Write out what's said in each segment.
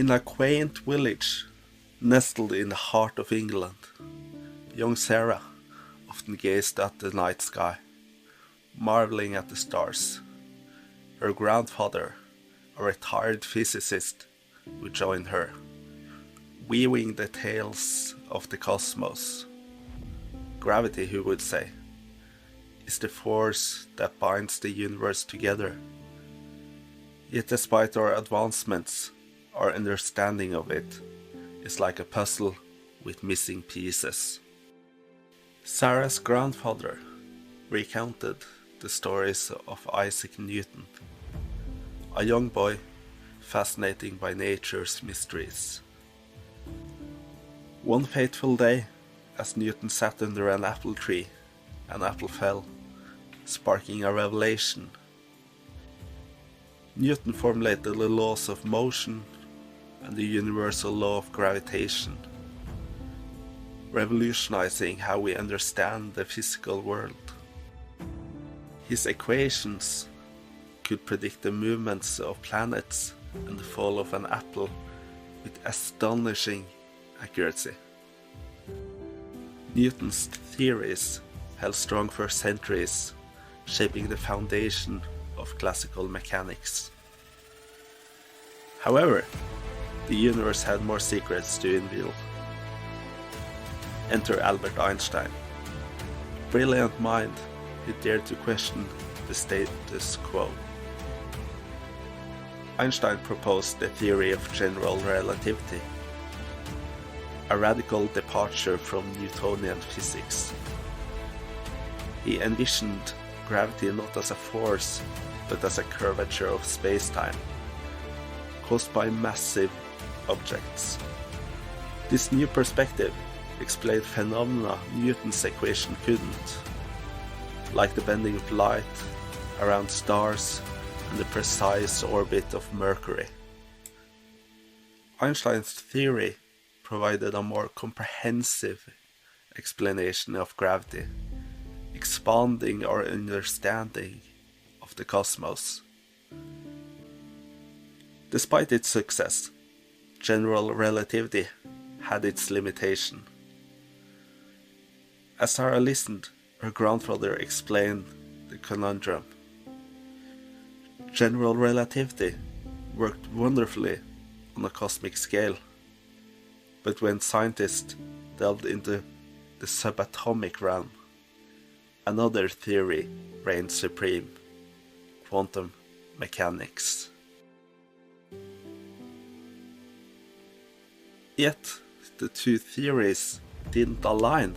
In a quaint village nestled in the heart of England, young Sarah often gazed at the night sky, marveling at the stars. Her grandfather, a retired physicist, would join her, weaving the tales of the cosmos. Gravity, he would say, is the force that binds the universe together. Yet despite our advancements, our understanding of it is like a puzzle with missing pieces. Sarah's grandfather recounted the stories of Isaac Newton, a young boy fascinated by nature's mysteries. One fateful day, as Newton sat under an apple tree, an apple fell, sparking a revelation. Newton formulated the laws of motion and the universal law of gravitation, revolutionizing how we understand the physical world. His equations could predict the movements of planets and the fall of an apple with astonishing accuracy. Newton's theories held strong for centuries, shaping the foundation of classical mechanics. However, the universe had more secrets to unveil. Enter Albert Einstein, a brilliant mind who dared to question the status quo. Einstein proposed the theory of general relativity, a radical departure from Newtonian physics. He envisioned gravity not as a force, but as a curvature of space-time, caused by massive objects. This new perspective explained phenomena Newton's equation couldn't, like the bending of light around stars and the precise orbit of Mercury. Einstein's theory provided a more comprehensive explanation of gravity, expanding our understanding of the cosmos. Despite its success, general relativity had its limitation. As Sarah listened, her grandfather explained the conundrum. General relativity worked wonderfully on a cosmic scale, but when scientists delved into the subatomic realm, another theory reigned supreme: quantum mechanics. Yet, the two theories didn't align.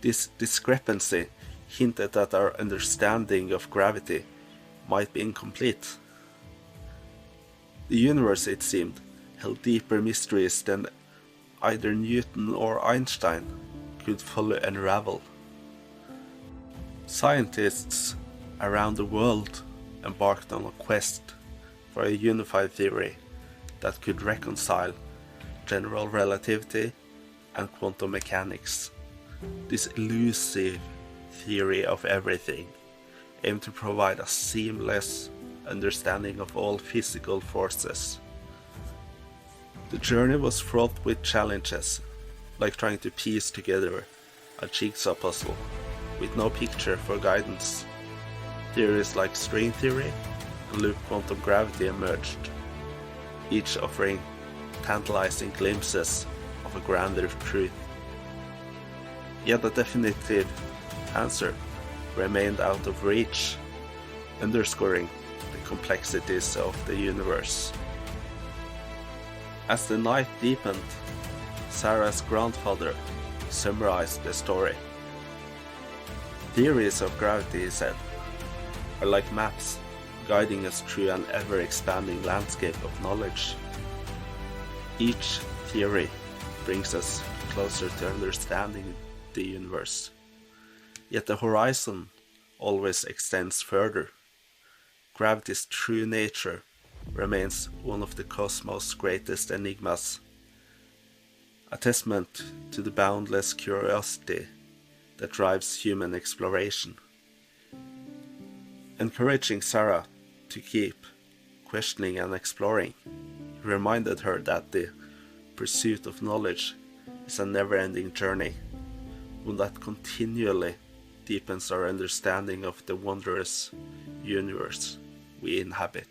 This discrepancy hinted that our understanding of gravity might be incomplete. The universe, it seemed, held deeper mysteries than either Newton or Einstein could fully unravel. Scientists around the world embarked on a quest for a unified theory that could reconcile general relativity and quantum mechanics. This elusive theory of everything aimed to provide a seamless understanding of all physical forces. The journey was fraught with challenges, like trying to piece together a jigsaw puzzle with no picture for guidance. Theories like string theory and loop quantum gravity emerged, each offering tantalizing glimpses of a grander truth. Yet a definitive answer remained out of reach, underscoring the complexities of the universe. As the night deepened, Sarah's grandfather summarized the story. Theories of gravity, he said, are like maps guiding us through an ever-expanding landscape of knowledge. Each theory brings us closer to understanding the universe, yet the horizon always extends further. Gravity's true nature remains one of the cosmos' greatest enigmas, a testament to the boundless curiosity that drives human exploration. Encouraging Sarah to keep questioning and exploring, He reminded her that the pursuit of knowledge is a never-ending journey, one that continually deepens our understanding of the wondrous universe we inhabit.